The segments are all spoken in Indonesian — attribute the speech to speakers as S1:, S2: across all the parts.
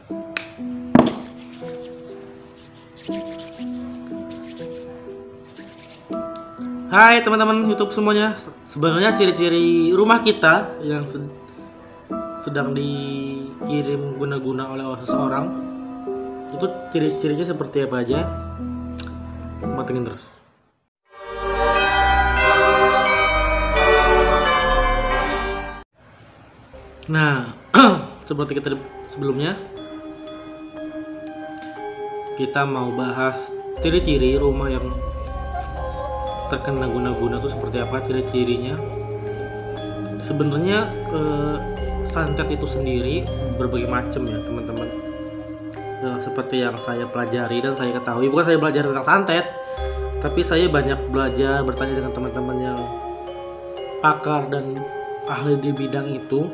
S1: Hai teman-teman YouTube semuanya. Sebenarnya ciri-ciri rumah kita yang sedang dikirim guna-guna oleh seseorang itu ciri-cirinya seperti apa aja? Pantengin terus. Nah, seperti kita sebelumnya, kita mau bahas ciri-ciri rumah yang terkena guna-guna itu seperti apa, ciri-cirinya. Sebenarnya santet itu sendiri berbagai macam ya teman-teman. Seperti yang saya pelajari dan saya ketahui, bukan saya belajar tentang santet, tapi saya banyak belajar, bertanya dengan teman-teman yang pakar dan ahli di bidang itu.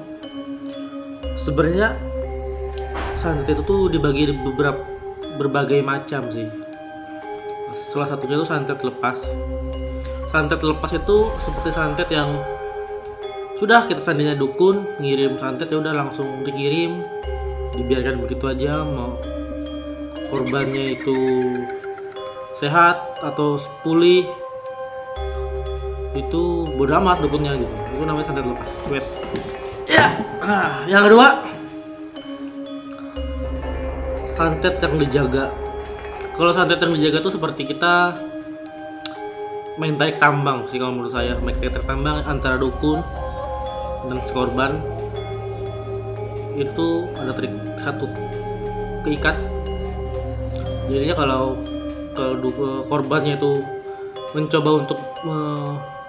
S1: Sebenarnya santet itu tuh dibagi berbagai macam sih. Salah satunya itu santet lepas. Santet lepas itu seperti santet yang sudah kita seandainya dukun ngirim santet ya udah langsung dikirim, dibiarkan begitu aja, mau korbannya itu sehat atau pulih itu bodo amat dukunnya gitu. Itu namanya santet lepas. Wait. Ya, yang kedua santet yang dijaga. Kalau santet yang dijaga tuh seperti kita main tarik tambang sih kalau menurut saya. Main tarik tambang antara dukun dan si korban itu ada trik satu, keikat. Jadinya kalau korbannya itu mencoba untuk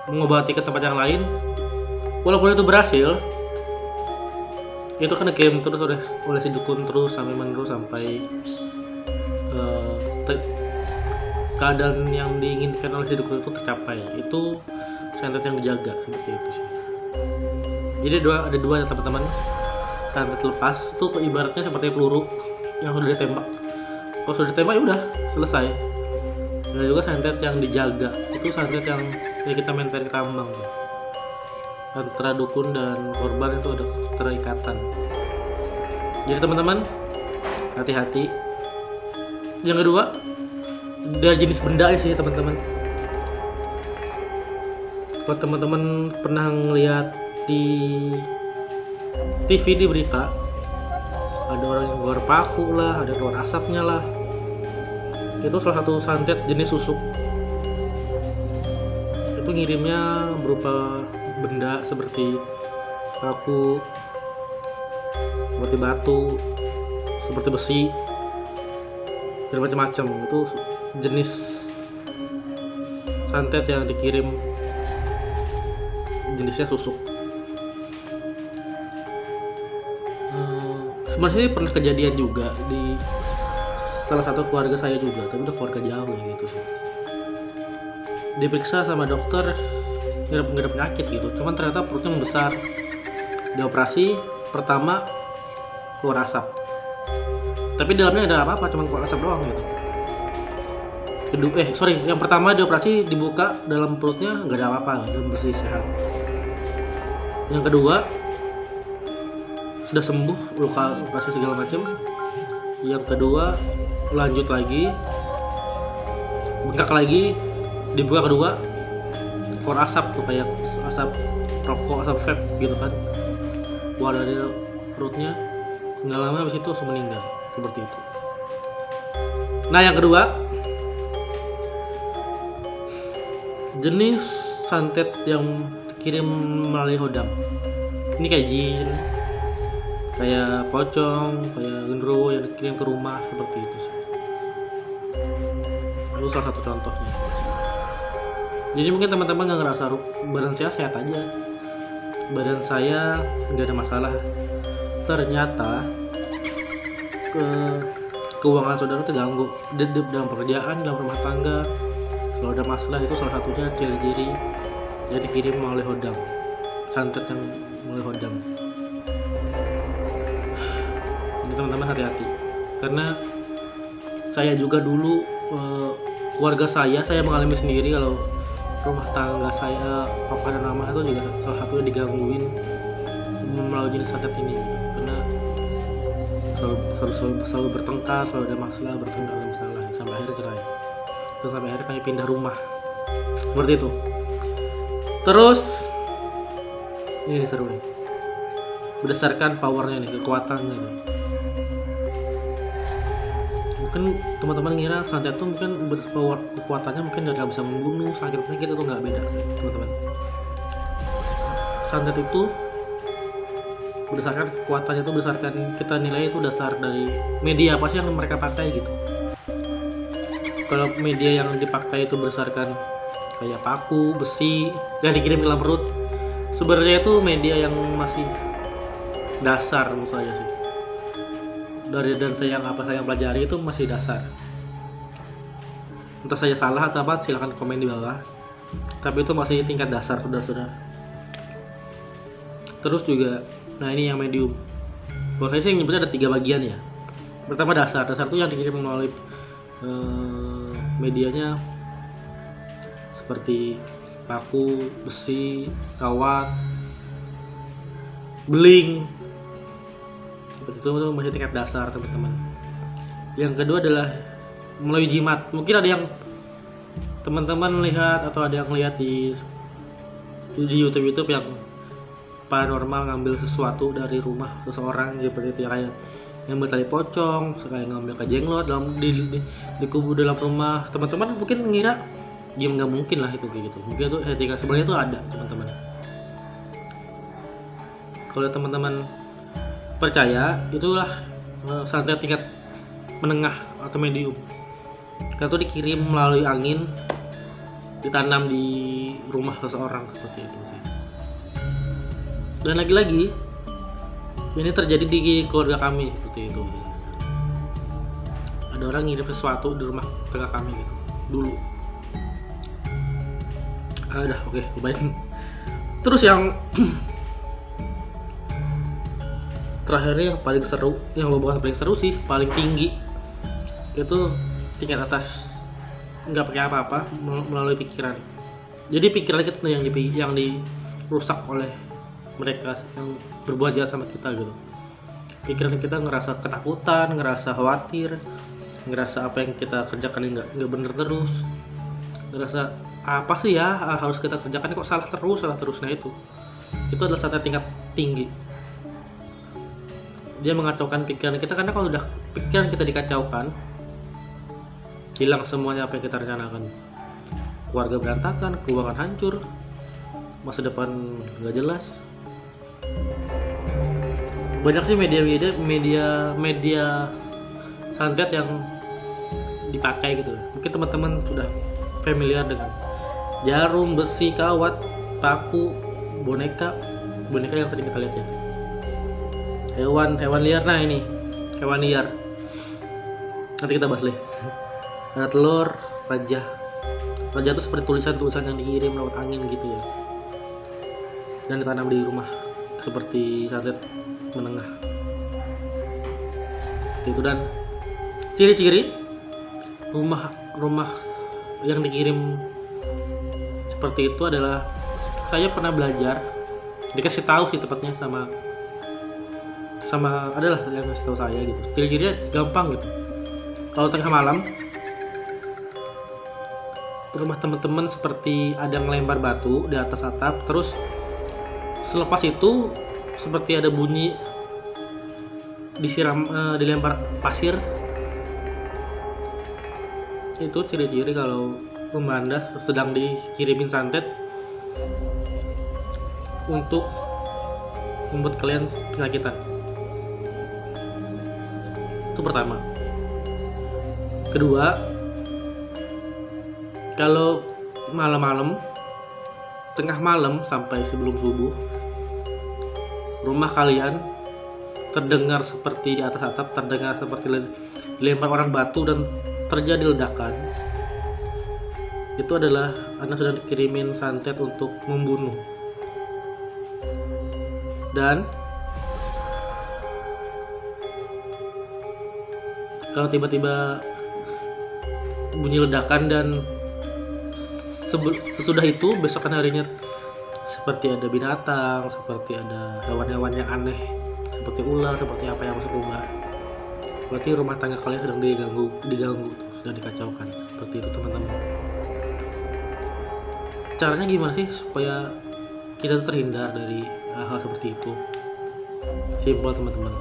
S1: mengobati ke tempat yang lain, walaupun itu berhasil, itu kan dikirim terus oleh si dukun terus sampai menerus sampai keadaan yang diinginkan oleh si dukun itu tercapai. Itu santet yang dijaga seperti itu sih. Jadi ada dua ya teman-teman. Santet lepas itu ibaratnya seperti peluru yang sudah ditembak. Kalau sudah ditembak ya udah selesai. Dan juga santet yang dijaga itu santet yang kita main tarik tambang ya. Antara dukun dan korban itu ada keterikatan. Jadi teman-teman hati-hati. Yang kedua, dari jenis benda sih teman-teman. Kalau teman-teman pernah ngeliat di TV di berita, ada orang yang keluar paku lah, ada keluar asapnya lah, itu salah satu santet jenis susuk. Itu ngirimnya berupa benda seperti paku, seperti batu, seperti besi, dan macam-macam. Itu jenis santet yang dikirim jenisnya susuk. Sebenarnya pernah kejadian juga di salah satu keluarga saya juga, tapi udah keluarga jauh gitu sih. Diperiksa sama dokter ngidap penyakit gitu, cuman ternyata perutnya membesar. Dioperasi pertama keluar asap, tapi dalamnya ada apa-apa, cuman keluar asap doang gitu. Yang pertama dioperasi dibuka, dalam perutnya nggak ada apa-apa, dalam bersih sehat. Yang kedua sudah sembuh, luka segala macam. Yang kedua lanjut lagi, bengkak lagi, dibuka kedua, keluar asap tuh kayak asap rokok, asap vape gitu kan, keluar dari perutnya. Nggak lama habis itu langsung meninggal seperti itu. Nah yang kedua, jenis santet yang dikirim melalui hodam. Ini kayak jin, kayak pocong, kayak genderuwo yang dikirim ke rumah seperti itu. Itu salah satu contohnya. Jadi mungkin teman-teman nggak ngerasa badan saya sehat aja, badan saya nggak ada masalah. Ternyata keuangan saudara terganggu dalam pekerjaan, dalam rumah tangga. Kalau ada masalah, itu salah satunya ciri-ciri yang dikirim oleh hodam, santet yang melalui hodam. Jadi teman-teman hati-hati, karena saya juga dulu keluarga saya mengalami sendiri kalau rumah tangga saya, papa dan mama itu juga salah satunya digangguin melalui jenis santet ini. Karena selalu bertengkar, selalu ada masalah, bertengkar ada masalah, sampai akhirnya cerai. Terus sampai akhirnya kami pindah rumah, seperti itu. Terus ini seru nih, berdasarkan powernya nih, kekuatannya nih. Mungkin teman-teman ngira santet itu mungkin power kekuatannya mungkin nggak bisa membunuh, sakit penyakit, itu nggak beda teman-teman. Santet itu berdasarkan kekuatannya itu berdasarkan kita nilai itu dasar dari media apa sih yang mereka pakai gitu. Kalau media yang dipakai itu berdasarkan kayak paku, besi yang dikirim ke dalam perut, sebenarnya itu media yang masih dasar menurut saya sih. Dari dan saya yang pelajari itu masih dasar. Entah saya salah atau apa, silahkan komen di bawah. Tapi itu masih tingkat dasar, sudah. Terus juga, nah ini yang medium. Kalau saya sih nyebutnya ada 3 bagian ya. Pertama dasar itu yang dikirim melalui medianya seperti paku, besi, kawat, beling. Seperti itu masih tingkat dasar teman-teman. Yang kedua adalah melalui jimat. Mungkin ada yang teman-teman lihat atau ada yang lihat di YouTube yang paranormal ngambil sesuatu dari rumah seseorang seperti itu, kayak ngambil tali pocong, kayak ngambil kajenglot di kubu dalam rumah. Teman-teman mungkin ngira dia nggak mungkin lah itu kayak gitu. Mungkin itu etika sebenarnya itu ada teman-teman. Kalau teman-teman percaya, itulah santet tingkat menengah atau medium. Karena itu dikirim melalui angin, ditanam di rumah seseorang seperti itu sih. Dan lagi-lagi ini terjadi di keluarga kami seperti itu. Ada orang ngirim sesuatu di rumah tetangga kami gitu dulu. Udah oke, lumayan. Terus yang terakhirnya yang paling seru, yang bukan paling seru sih, paling tinggi itu tingkat atas, nggak pakai apa-apa, melalui pikiran. Jadi pikiran kita yang dirusak oleh mereka yang berbuat jahat sama kita gitu. Pikiran kita ngerasa ketakutan, ngerasa khawatir, ngerasa apa yang kita kerjakan nggak bener terus, ngerasa apa sih ya harus kita kerjakan kok salah terus. Nah itu adalah santet tingkat tinggi. Dia mengacaukan pikiran kita, karena kalau udah pikiran kita dikacaukan, hilang semuanya apa yang kita rencanakan. Keluarga berantakan, keuangan hancur, masa depan nggak jelas. Banyak sih media santet yang dipakai gitu. Mungkin teman-teman sudah familiar dengan jarum, besi, kawat, paku, boneka yang tadi kita lihat ya. Hewan liar. Nah ini hewan liar, nanti kita bahas deh. Ada telur raja itu seperti tulisan yang dikirim lewat angin gitu ya, dan ditanam di rumah seperti santet menengah itu. Dan ciri-ciri rumah yang dikirim seperti itu adalah, saya pernah belajar, dikasih tahu sih tepatnya sama adalah yang kasih tahu saya gitu. Ciri-cirinya gampang gitu. Kalau tengah malam rumah teman-teman seperti ada yang melempar batu di atas atap, terus selepas itu seperti ada bunyi dilempar pasir. Itu ciri-ciri kalau rumah Anda sedang dikirimin santet untuk membuat kalian penyakitan. Itu pertama. Kedua, kalau malam-malam, tengah malam sampai sebelum subuh, rumah kalian terdengar seperti di atas atap, terdengar seperti dilempar orang batu dan terjadi ledakan, itu adalah Anda sudah dikirimin santet untuk membunuh. Dan kalau tiba-tiba bunyi ledakan dan sesudah itu besokan harinya seperti ada binatang, seperti ada hewan-hewan yang aneh, seperti ular, seperti apa yang masuk rumah, berarti rumah tangga kalian sedang diganggu, sudah dikacaukan. Seperti itu teman-teman. Caranya gimana sih supaya kita terhindar dari hal-hal seperti itu? Simpel teman-teman.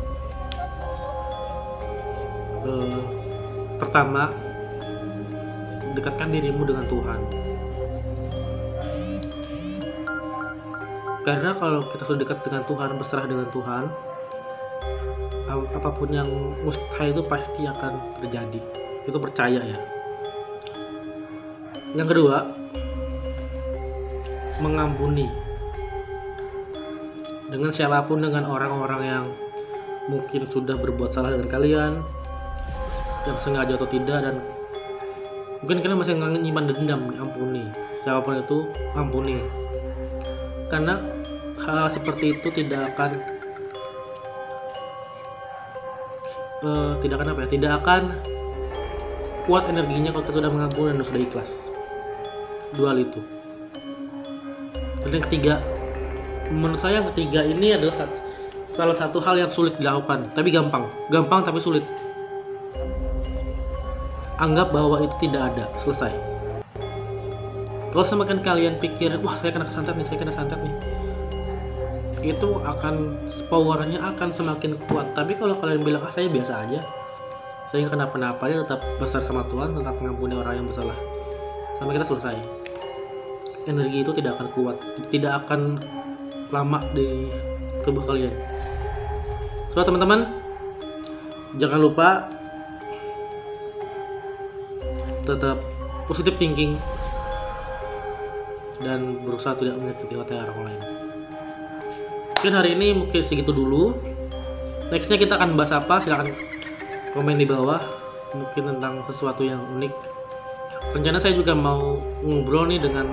S1: Pertama, dekatkan dirimu dengan Tuhan. Karena kalau kita sudah dekat dengan Tuhan, berserah dengan Tuhan, apapun yang mustahil itu pasti akan terjadi. Itu percaya ya. Yang kedua, mengampuni. Dengan siapapun, dengan orang-orang yang mungkin sudah berbuat salah dengan kalian, yang sengaja atau tidak, dan mungkin kalian masih nyimpan dendam, ampuni. Siapapun itu, ampuni. Karena hal seperti itu tidak akan kuat energinya kalau kita sudah mengampuni dan sudah ikhlas. Dua hal itu. Dan yang ketiga, menurut saya yang ketiga ini adalah salah satu hal yang sulit dilakukan, tapi gampang tapi sulit. Anggap bahwa itu tidak ada, selesai. Kalau semakin kalian pikir, wah saya kena santet nih, itu akan powernya akan semakin kuat. Tapi kalau kalian bilang saya biasa aja, saya nggak kenapa-napa, ya tetap besar sama Tuhan, tetap mengampuni orang yang bersalah, sampai kita selesai. Energi itu tidak akan kuat, tidak akan lama di tubuh kalian. So teman-teman, jangan lupa tetap positive thinking dan berusaha tidak menyakiti hati orang lain. Mungkin hari ini mungkin segitu dulu. Nextnya kita akan bahas apa? Silahkan komen di bawah. Mungkin tentang sesuatu yang unik. Rencana saya juga mau ngobrol nih dengan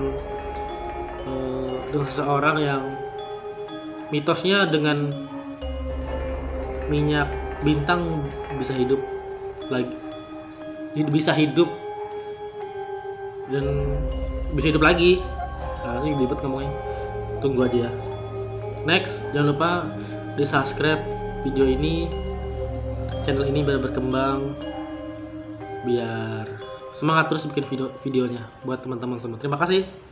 S1: seseorang yang mitosnya dengan minyak bintang bisa hidup lagi, dan bisa hidup lagi. Sekarang ini ribet ngomongnya, tunggu aja. Next, jangan lupa di subscribe video ini, channel ini biar berkembang, biar semangat terus bikin videonya buat teman-teman semua. Terima kasih.